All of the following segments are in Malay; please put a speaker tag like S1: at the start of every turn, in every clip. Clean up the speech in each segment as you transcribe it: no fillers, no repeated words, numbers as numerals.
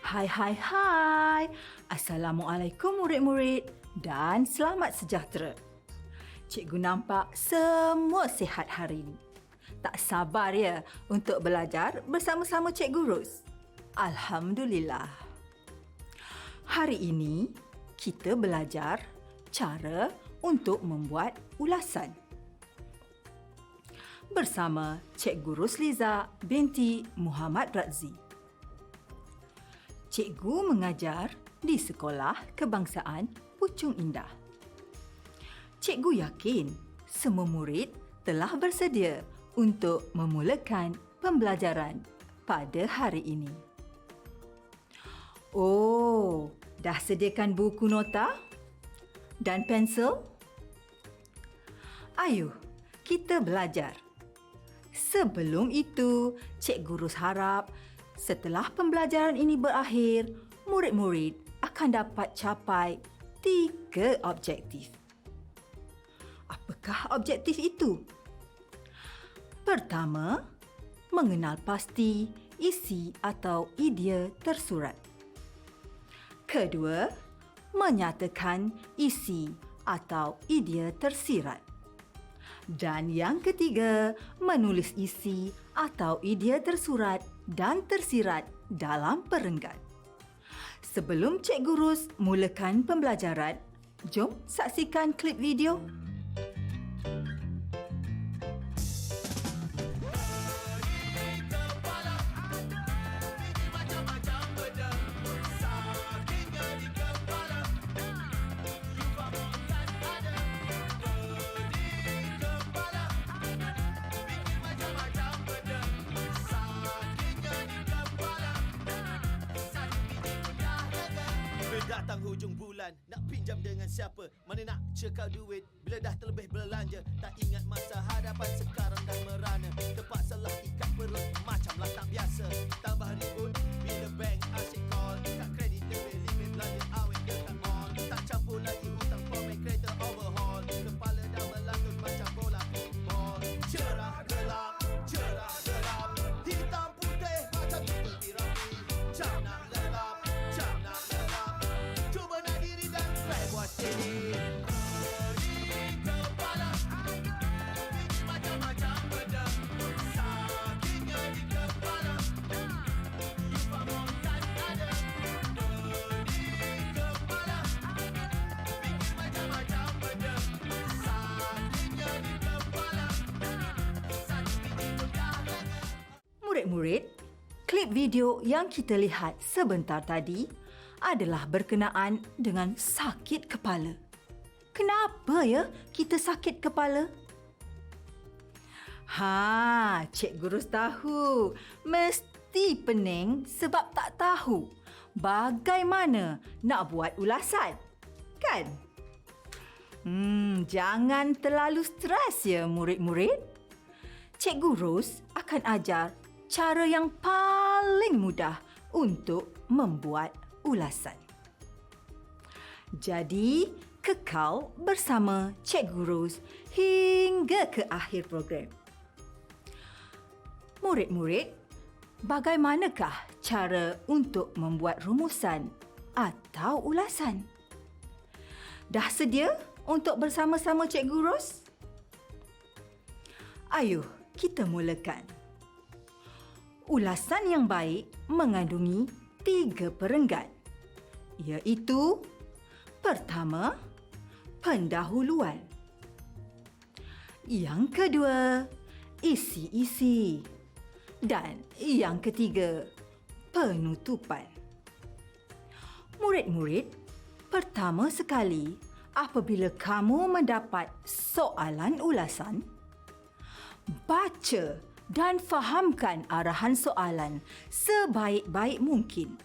S1: Hai. Assalamualaikum murid-murid dan selamat sejahtera. Cikgu nampak semua sihat hari ini. Tak sabar ya untuk belajar bersama-sama Cikgu Ros. Alhamdulillah. Hari ini kita belajar cara untuk membuat ulasan bersama Cikgu Rosliza binti Muhammad Razzi. Cikgu mengajar di Sekolah Kebangsaan Puchong Indah. Cikgu yakin semua murid telah bersedia untuk memulakan pembelajaran pada hari ini. Oh, dah sediakan buku nota dan pensel? Ayuh, kita belajar. Sebelum itu, Cikgu Ros harap setelah pembelajaran ini berakhir, murid-murid akan dapat capai 3 objektif. Apakah objektif itu? Pertama, mengenal pasti isi atau idea tersurat. Kedua, menyatakan isi atau idea tersirat. Dan yang ketiga, menulis isi atau idea tersurat dan tersirat dalam perenggan. Sebelum Cikgu Ros mulakan pembelajaran, jom saksikan klip video.
S2: Datang hujung bulan, nak pinjam dengan siapa? Mana nak cekal duit bila dah terlebih belanja? Tak ingat masa hadapan sekarang dan merana. Terpaksalah ikat perut macamlah tak biasa. Tambah ribut bila bank asyik call. Tak kredit lebih limit belanja awet dekat mall. Tak campur lagi hutang pemain kereta overhaul. Kepala dah melantur macam bola football. Cerah gelap, hitam putih macam itu piramid. Jam nak lelap, cuba nak diri dan try buat sini. Beri kepala, fikir macam-macam benda. Sakitnya di kepala, lupa montan ada. Beri kepala, fikir macam-macam benda. Sakitnya di kepala, satu biji pun dah lega.
S1: Murid-murid, klip video yang kita lihat sebentar tadi adalah berkenaan dengan sakit kepala. Kenapa ya kita sakit kepala? Cikgu Ros tahu. Mesti pening sebab tak tahu bagaimana nak buat ulasan. Kan? Jangan terlalu stres ya murid-murid. Cikgu Ros akan ajar cara yang paling mudah untuk membuat ulasan. Jadi, kekal bersama Cikgu Ros hingga ke akhir program. Murid-murid, bagaimanakah cara untuk membuat rumusan atau ulasan? Dah sedia untuk bersama-sama Cikgu Ros? Ayuh, kita mulakan. Ulasan yang baik mengandungi 3 perenggan, iaitu pertama, pendahuluan. Yang kedua, isi-isi. Dan yang ketiga, penutupan. Murid-murid, pertama sekali apabila kamu mendapat soalan ulasan, baca dan fahamkan arahan soalan sebaik-baik mungkin.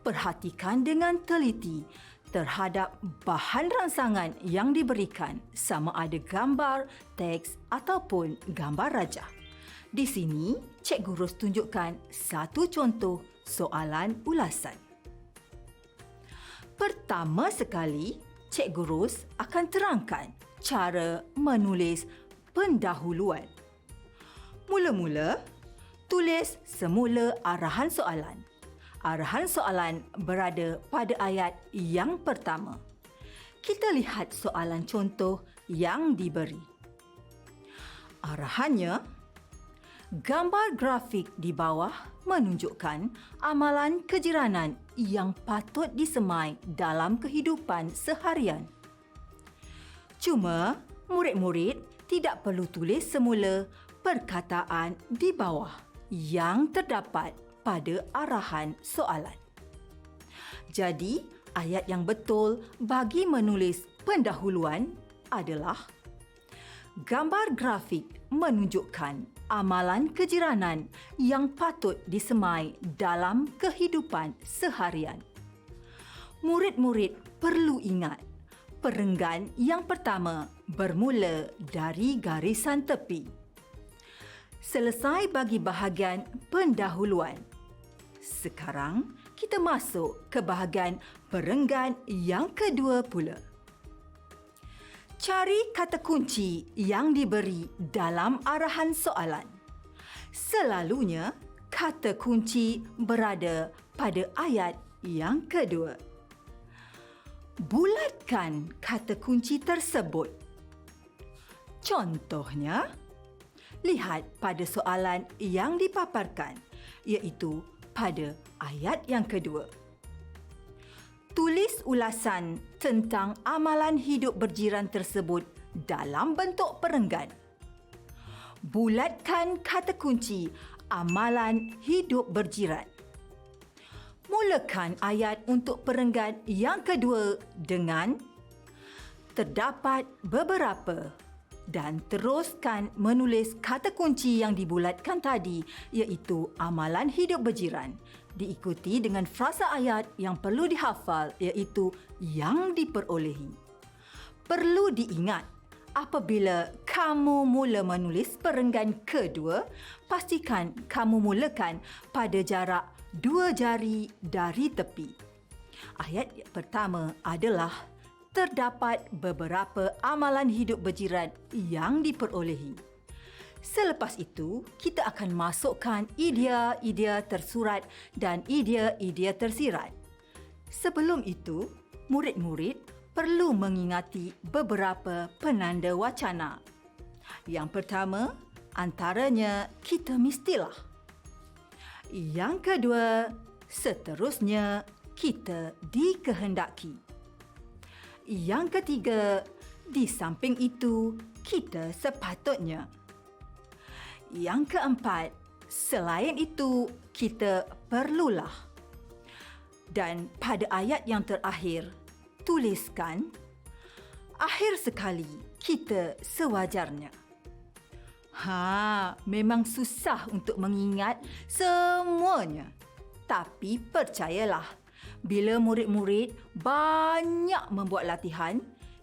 S1: Perhatikan dengan teliti terhadap bahan rangsangan yang diberikan, sama ada gambar, teks ataupun gambar rajah. Di sini, Cikgu Ros tunjukkan satu contoh soalan ulasan. Pertama sekali, Cikgu Ros akan terangkan cara menulis pendahuluan. Mula-mula, tulis semula arahan soalan. Arahan soalan berada pada ayat yang pertama. Kita lihat soalan contoh yang diberi. Arahannya, gambar grafik di bawah menunjukkan amalan kejiranan yang patut disemai dalam kehidupan seharian. Cuma, murid-murid tidak perlu tulis semula perkataan di bawah yang terdapat pada arahan soalan. Jadi, ayat yang betul bagi menulis pendahuluan adalah gambar grafik menunjukkan amalan kejiranan yang patut disemai dalam kehidupan seharian. Murid-murid perlu ingat, perenggan yang pertama bermula dari garisan tepi. Selesai bagi bahagian pendahuluan. Sekarang kita masuk ke bahagian perenggan yang kedua pula. Cari kata kunci yang diberi dalam arahan soalan. Selalunya, kata kunci berada pada ayat yang kedua. Bulatkan kata kunci tersebut. Contohnya, lihat pada soalan yang dipaparkan, iaitu pada ayat yang kedua. Tulis ulasan tentang amalan hidup berjiran tersebut dalam bentuk perenggan. Bulatkan kata kunci amalan hidup berjiran. Mulakan ayat untuk perenggan yang kedua dengan terdapat beberapa dan teruskan menulis kata kunci yang dibulatkan tadi, iaitu amalan hidup berjiran, diikuti dengan frasa ayat yang perlu dihafal, iaitu yang diperolehi. Perlu diingat, apabila kamu mula menulis perenggan kedua, pastikan kamu mulakan pada jarak 2 jari dari tepi. Ayat pertama adalah terdapat beberapa amalan hidup berjiran yang diperolehi. Selepas itu, kita akan masukkan idea-idea tersurat dan idea-idea tersirat. Sebelum itu, murid-murid perlu mengingati beberapa penanda wacana. Yang pertama, antaranya kita mestilah. Yang kedua, seterusnya kita dikehendaki. Yang ketiga, di samping itu, kita sepatutnya. Yang keempat, selain itu, kita perlulah. Dan pada ayat yang terakhir, tuliskan, akhir sekali, kita sewajarnya. Memang susah untuk mengingat semuanya. Tapi percayalah, bila murid-murid banyak membuat latihan,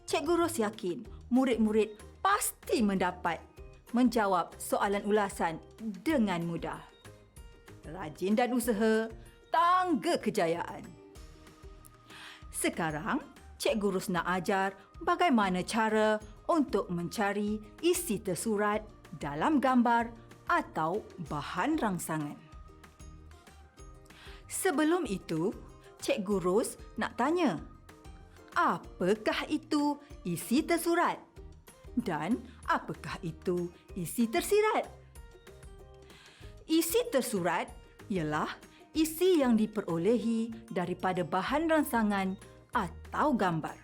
S1: Cikgu Ros yakin murid-murid pasti mendapat menjawab soalan ulasan dengan mudah. Rajin dan usaha, tangga kejayaan. Sekarang, Cikgu Ros nak ajar bagaimana cara untuk mencari isi tersurat dalam gambar atau bahan rangsangan. Sebelum itu, Cikgu Ros nak tanya, apakah itu isi tersurat? Dan apakah itu isi tersirat? Isi tersurat ialah isi yang diperolehi daripada bahan rangsangan atau gambar.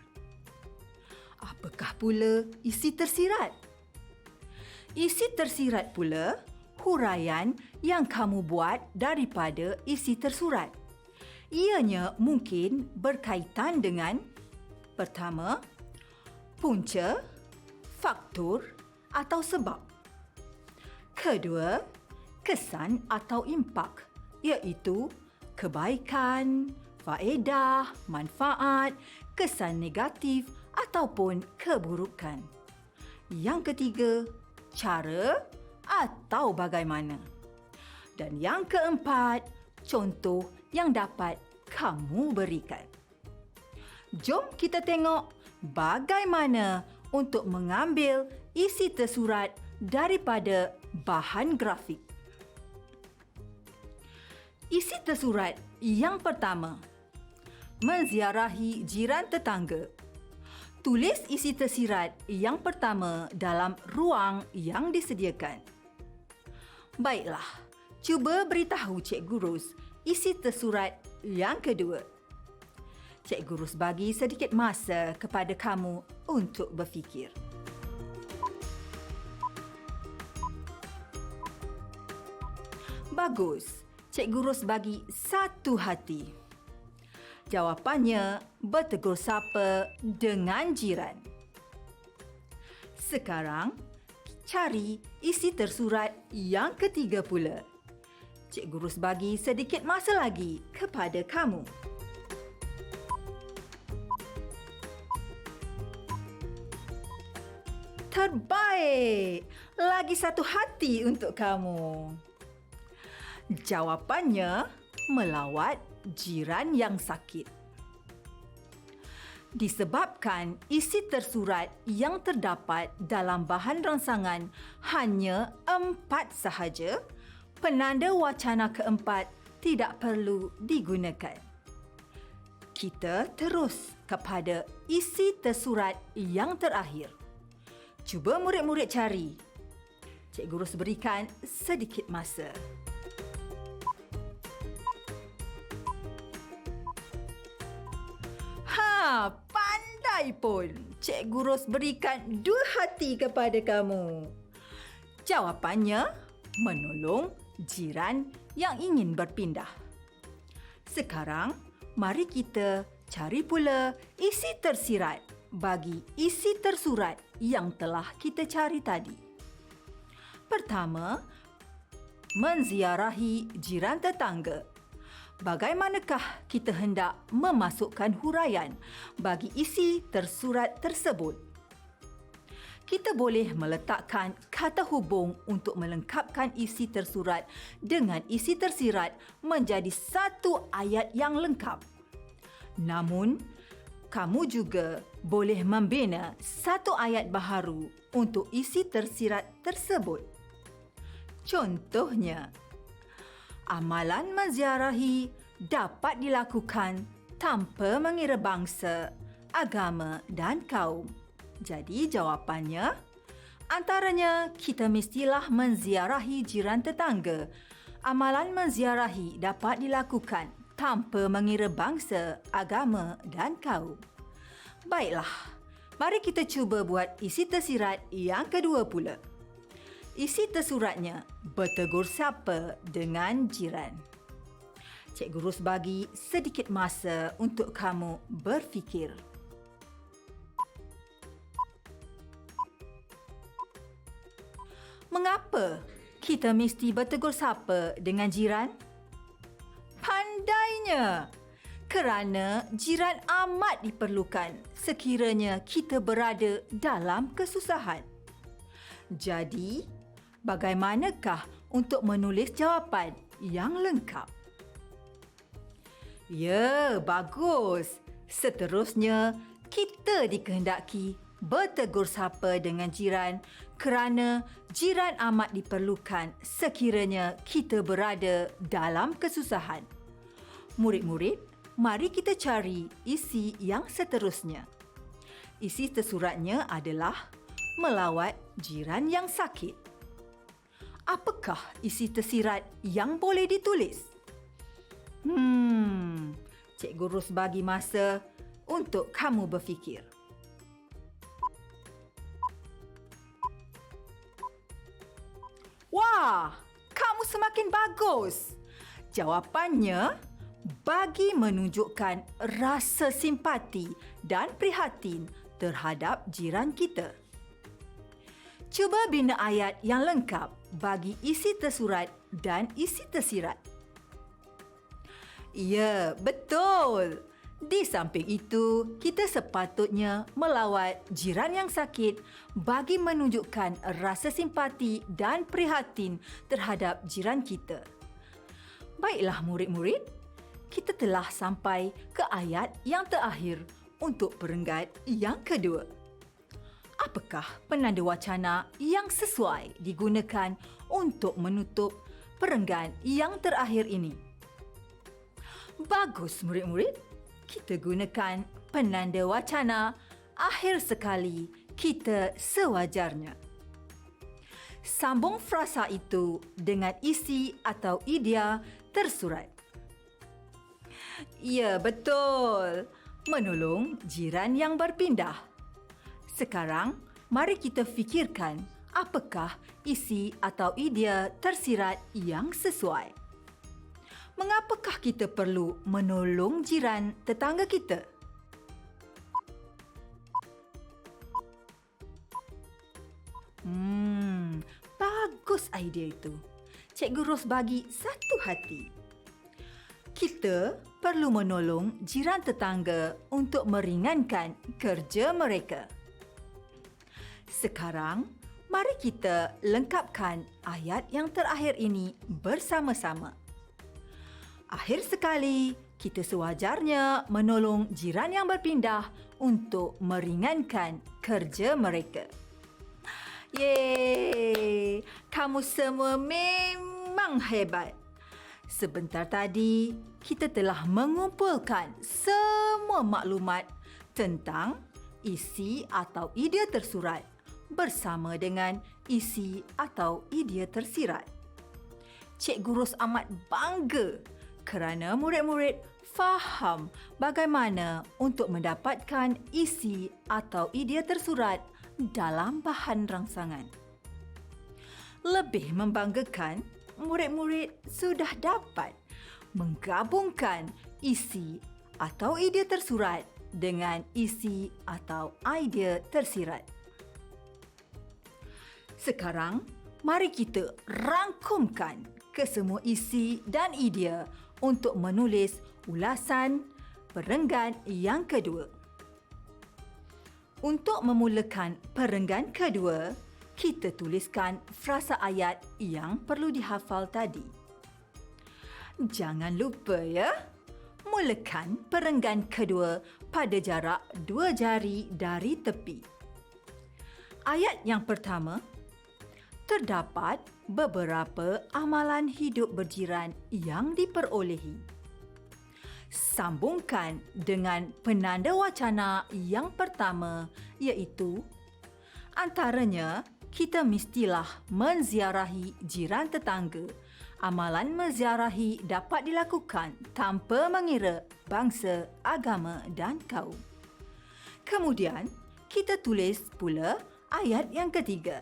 S1: Apakah pula isi tersirat? Isi tersirat pula huraian yang kamu buat daripada isi tersurat. Ianya mungkin berkaitan dengan pertama, punca, faktor atau sebab. Kedua, kesan atau impak, iaitu kebaikan, faedah, manfaat, kesan negatif ataupun keburukan. Yang ketiga, cara atau bagaimana. Dan yang keempat, contoh yang dapat kamu berikan. Jom kita tengok bagaimana untuk mengambil isi tersurat daripada bahan grafik. Isi tersurat yang pertama, menziarahi jiran tetangga. Tulis isi tersirat yang pertama dalam ruang yang disediakan. Baiklah, cuba beritahu Cikgu Ros isi tersurat yang kedua. Cikgu Ros bagi sedikit masa kepada kamu untuk berfikir. Bagus. Cikgu Ros bagi 1 hati. Jawapannya bertegur sapa dengan jiran. Sekarang, cari isi tersurat yang ketiga pula. Cikgu Ros bagi sedikit masa lagi kepada kamu. Terbaik! Lagi 1 hati untuk kamu. Jawapannya, melawat jiran yang sakit. Disebabkan isi tersurat yang terdapat dalam bahan rangsangan hanya 4 sahaja, penanda wacana keempat tidak perlu digunakan. Kita terus kepada isi tersurat yang terakhir. Cuba murid-murid cari. Cikgu Ros berikan sedikit masa. Pandai pun. Cikgu Ros berikan 2 hati kepada kamu. Jawapannya, menolong jiran yang ingin berpindah. Sekarang, mari kita cari pula isi tersirat bagi isi tersurat yang telah kita cari tadi. Pertama, menziarahi jiran tetangga. Bagaimanakah kita hendak memasukkan huraian bagi isi tersurat tersebut? Kita boleh meletakkan kata hubung untuk melengkapkan isi tersurat dengan isi tersirat menjadi 1 ayat yang lengkap. Namun, kamu juga boleh membina 1 ayat baharu untuk isi tersirat tersebut. Contohnya, amalan menziarahi dapat dilakukan tanpa mengira bangsa, agama dan kaum. Jadi jawapannya, antaranya kita mestilah menziarahi jiran tetangga. Amalan menziarahi dapat dilakukan tanpa mengira bangsa, agama dan kaum. Baiklah, mari kita cuba buat isi tersirat yang kedua pula. Isi tersuratnya bertegur sapa dengan jiran. Cikgu Ros bagi sedikit masa untuk kamu berfikir. Mengapa kita mesti bertegur sapa dengan jiran? Pandainya! Kerana jiran amat diperlukan sekiranya kita berada dalam kesusahan. Jadi, bagaimanakah untuk menulis jawapan yang lengkap? Ya, bagus. Seterusnya, kita dikehendaki bertegur sapa dengan jiran kerana jiran amat diperlukan sekiranya kita berada dalam kesusahan. Murid-murid, mari kita cari isi yang seterusnya. Isi tersuratnya adalah melawat jiran yang sakit. Apakah isi tersirat yang boleh ditulis? Cikgu Ros bagi masa untuk kamu berfikir. Wah, kamu semakin bagus. Jawapannya, bagi menunjukkan rasa simpati dan prihatin terhadap jiran kita. Cuba bina ayat yang lengkap bagi isi tersurat dan isi tersirat. Ya, betul. Di samping itu, kita sepatutnya melawat jiran yang sakit bagi menunjukkan rasa simpati dan prihatin terhadap jiran kita. Baiklah murid-murid, kita telah sampai ke ayat yang terakhir untuk perenggan yang kedua. Apakah penanda wacana yang sesuai digunakan untuk menutup perenggan yang terakhir ini? Bagus murid-murid. Kita gunakan penanda wacana akhir sekali kita sewajarnya. Sambung frasa itu dengan isi atau idea tersurat. Ya, betul. Menolong jiran yang berpindah. Sekarang, mari kita fikirkan apakah isi atau idea tersirat yang sesuai. Mengapakah kita perlu menolong jiran tetangga kita? Bagus idea itu. Cikgu Ros bagi satu hati. Kita perlu menolong jiran tetangga untuk meringankan kerja mereka. Sekarang, mari kita lengkapkan ayat yang terakhir ini bersama-sama. Akhir sekali, kita sewajarnya menolong jiran yang berpindah untuk meringankan kerja mereka. Yeay! Kamu semua memang hebat. Sebentar tadi, kita telah mengumpulkan semua maklumat tentang isi atau idea tersurat bersama dengan isi atau idea tersirat. Cikgu Ros amat bangga kerana murid-murid faham bagaimana untuk mendapatkan isi atau idea tersurat dalam bahan rangsangan. Lebih membanggakan, murid-murid sudah dapat menggabungkan isi atau idea tersurat dengan isi atau idea tersirat. Sekarang, mari kita rangkumkan kesemua isi dan idea untuk menulis ulasan perenggan yang kedua. Untuk memulakan perenggan kedua, kita tuliskan frasa ayat yang perlu dihafal tadi. Jangan lupa ya, mulakan perenggan kedua pada jarak 2 jari dari tepi. Ayat yang pertama, terdapat beberapa amalan hidup berjiran yang diperolehi. Sambungkan dengan penanda wacana yang pertama, iaitu antaranya kita mestilah menziarahi jiran tetangga. Amalan menziarahi dapat dilakukan tanpa mengira bangsa, agama dan kaum. Kemudian, kita tulis pula ayat yang ketiga.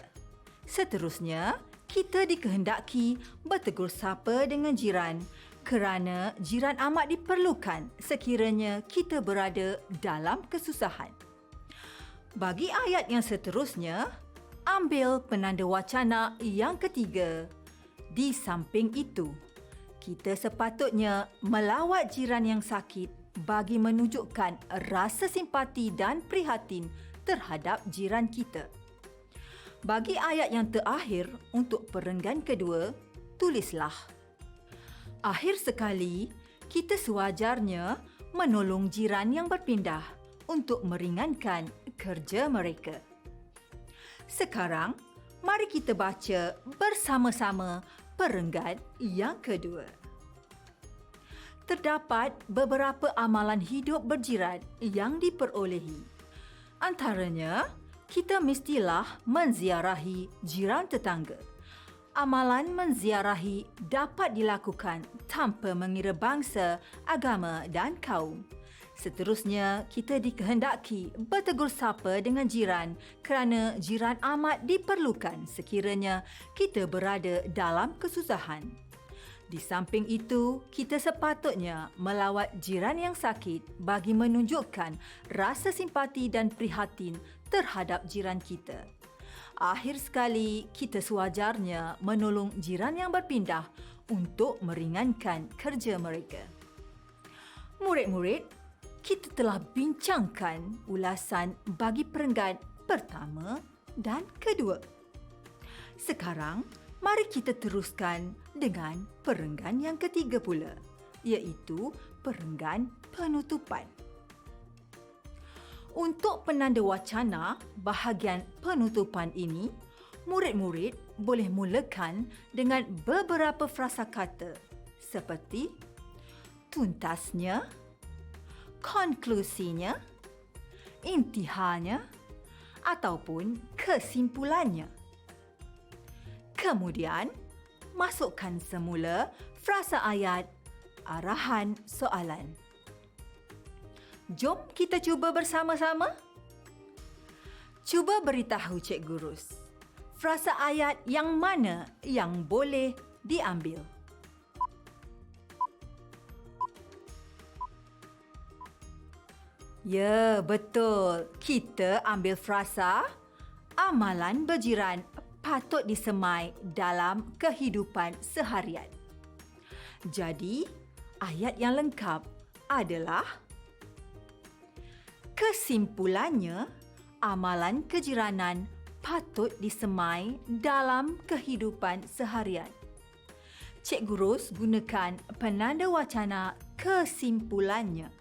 S1: Seterusnya, kita dikehendaki bertegur sapa dengan jiran kerana jiran amat diperlukan sekiranya kita berada dalam kesusahan. Bagi ayat yang seterusnya, ambil penanda wacana yang ketiga. Di samping itu, kita sepatutnya melawat jiran yang sakit bagi menunjukkan rasa simpati dan prihatin terhadap jiran kita. Bagi ayat yang terakhir untuk perenggan kedua, tulislah: akhir sekali, kita sewajarnya menolong jiran yang berpindah untuk meringankan kerja mereka. Sekarang, mari kita baca bersama-sama perenggan yang kedua. Terdapat beberapa amalan hidup berjiran yang diperolehi. Antaranya, kita mestilah menziarahi jiran tetangga. Amalan menziarahi dapat dilakukan tanpa mengira bangsa, agama dan kaum. Seterusnya, kita dikehendaki bertegur sapa dengan jiran kerana jiran amat diperlukan sekiranya kita berada dalam kesusahan. Di samping itu, kita sepatutnya melawat jiran yang sakit bagi menunjukkan rasa simpati dan prihatin terhadap jiran kita. Akhir sekali, kita sewajarnya menolong jiran yang berpindah untuk meringankan kerja mereka. Murid-murid, kita telah bincangkan ulasan bagi perenggan pertama dan kedua. Sekarang, mari kita teruskan dengan perenggan yang ketiga pula, iaitu perenggan penutupan. Untuk penanda wacana bahagian penutupan ini, murid-murid boleh mulakan dengan beberapa frasa kata seperti tuntasnya, konklusinya, intihalnya ataupun kesimpulannya. Kemudian, masukkan semula frasa ayat, arahan soalan. Jom kita cuba bersama-sama. Cuba beritahu Cik Gurus, frasa ayat yang mana yang boleh diambil? Ya, betul. Kita ambil frasa amalan berjiran patut disemai dalam kehidupan seharian. Jadi, ayat yang lengkap adalah kesimpulannya, amalan kejiranan patut disemai dalam kehidupan seharian. Cik Gurus gunakan penanda wacana kesimpulannya.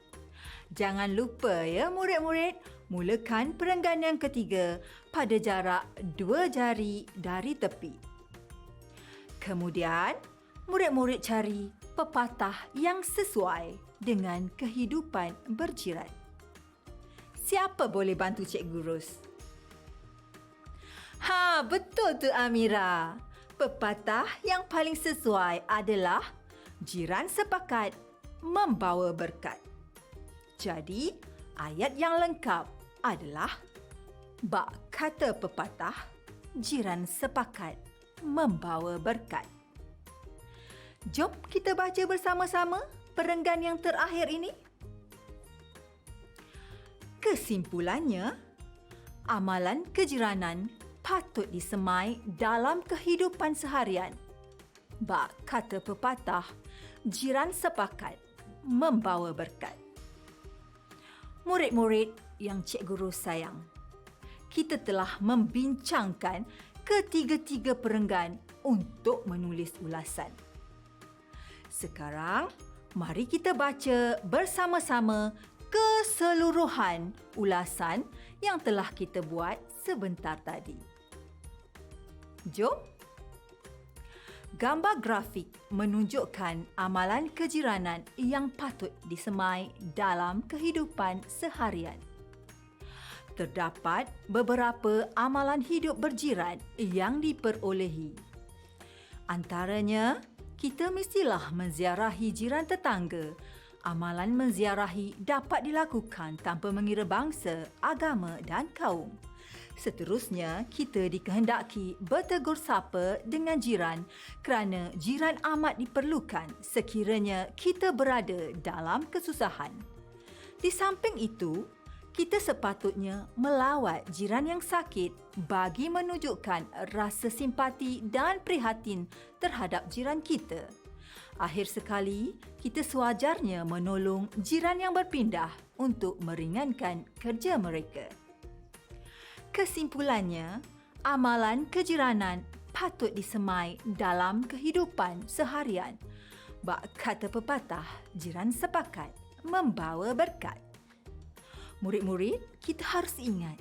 S1: Jangan lupa ya murid-murid, mulakan perenggan yang ketiga pada jarak 2 jari dari tepi. Kemudian, murid-murid cari pepatah yang sesuai dengan kehidupan berjiran. Siapa boleh bantu Cik Gurus? Betul tu Amira. Pepatah yang paling sesuai adalah jiran sepakat membawa berkat. Jadi, ayat yang lengkap adalah bak kata pepatah, jiran sepakat membawa berkat. Jom kita baca bersama-sama perenggan yang terakhir ini. Kesimpulannya, amalan kejiranan patut disemai dalam kehidupan seharian. Bak kata pepatah, jiran sepakat membawa berkat. Murid-murid yang Cik Guru sayang, kita telah membincangkan ketiga-tiga perenggan untuk menulis ulasan. Sekarang, mari kita baca bersama-sama keseluruhan ulasan yang telah kita buat sebentar tadi. Jom. Gambar grafik menunjukkan amalan kejiranan yang patut disemai dalam kehidupan seharian. Terdapat beberapa amalan hidup berjiran yang diperolehi. Antaranya, kita mestilah menziarahi jiran tetangga. Amalan menziarahi dapat dilakukan tanpa mengira bangsa, agama dan kaum. Seterusnya, kita dikehendaki bertegur sapa dengan jiran kerana jiran amat diperlukan sekiranya kita berada dalam kesusahan. Di samping itu, kita sepatutnya melawat jiran yang sakit bagi menunjukkan rasa simpati dan prihatin terhadap jiran kita. Akhir sekali, kita sewajarnya menolong jiran yang berpindah untuk meringankan kerja mereka. Kesimpulannya, amalan kejiranan patut disemai dalam kehidupan seharian. Bak kata pepatah, jiran sepakat membawa berkat. Murid-murid, kita harus ingat,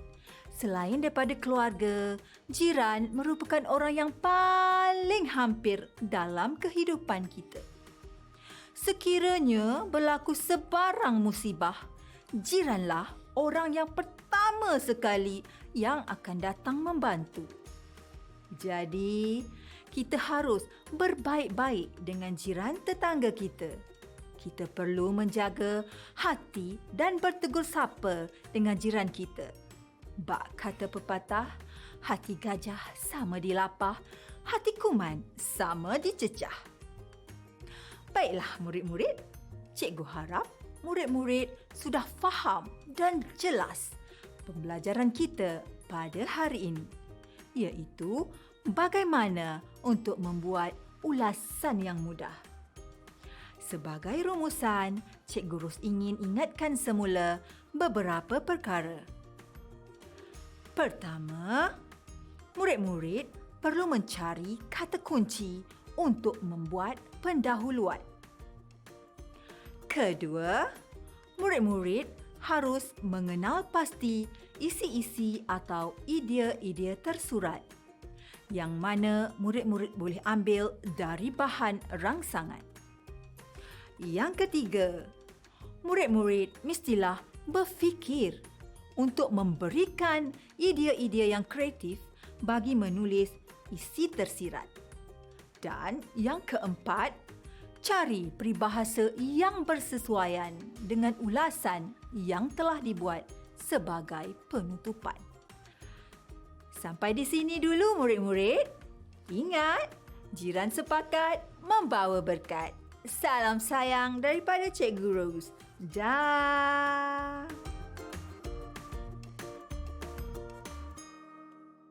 S1: selain daripada keluarga, jiran merupakan orang yang paling hampir dalam kehidupan kita. Sekiranya berlaku sebarang musibah, jiranlah orang yang pertama sekali yang akan datang membantu. Jadi, kita harus berbaik-baik dengan jiran tetangga kita. Kita perlu menjaga hati dan bertegur sapa dengan jiran kita. Bak kata pepatah, hati gajah sama dilapah, hati kuman sama dicecah. Baiklah murid-murid, cikgu harap murid-murid sudah faham dan jelas pembelajaran kita pada hari ini, iaitu bagaimana untuk membuat ulasan yang mudah. Sebagai rumusan, Cik Gurus ingin ingatkan semula beberapa perkara. Pertama, murid-murid perlu mencari kata kunci untuk membuat pendahuluan. Kedua, murid-murid harus mengenal pasti isi-isi atau idea-idea tersurat yang mana murid-murid boleh ambil dari bahan rangsangan. Yang ketiga, murid-murid mestilah berfikir untuk memberikan idea-idea yang kreatif bagi menulis isi tersirat. Dan yang keempat, cari peribahasa yang bersesuaian dengan ulasan yang telah dibuat sebagai penutupan. Sampai di sini dulu murid-murid. Ingat, jiran sepakat membawa berkat. Salam sayang daripada Cikgu Rose. Dah.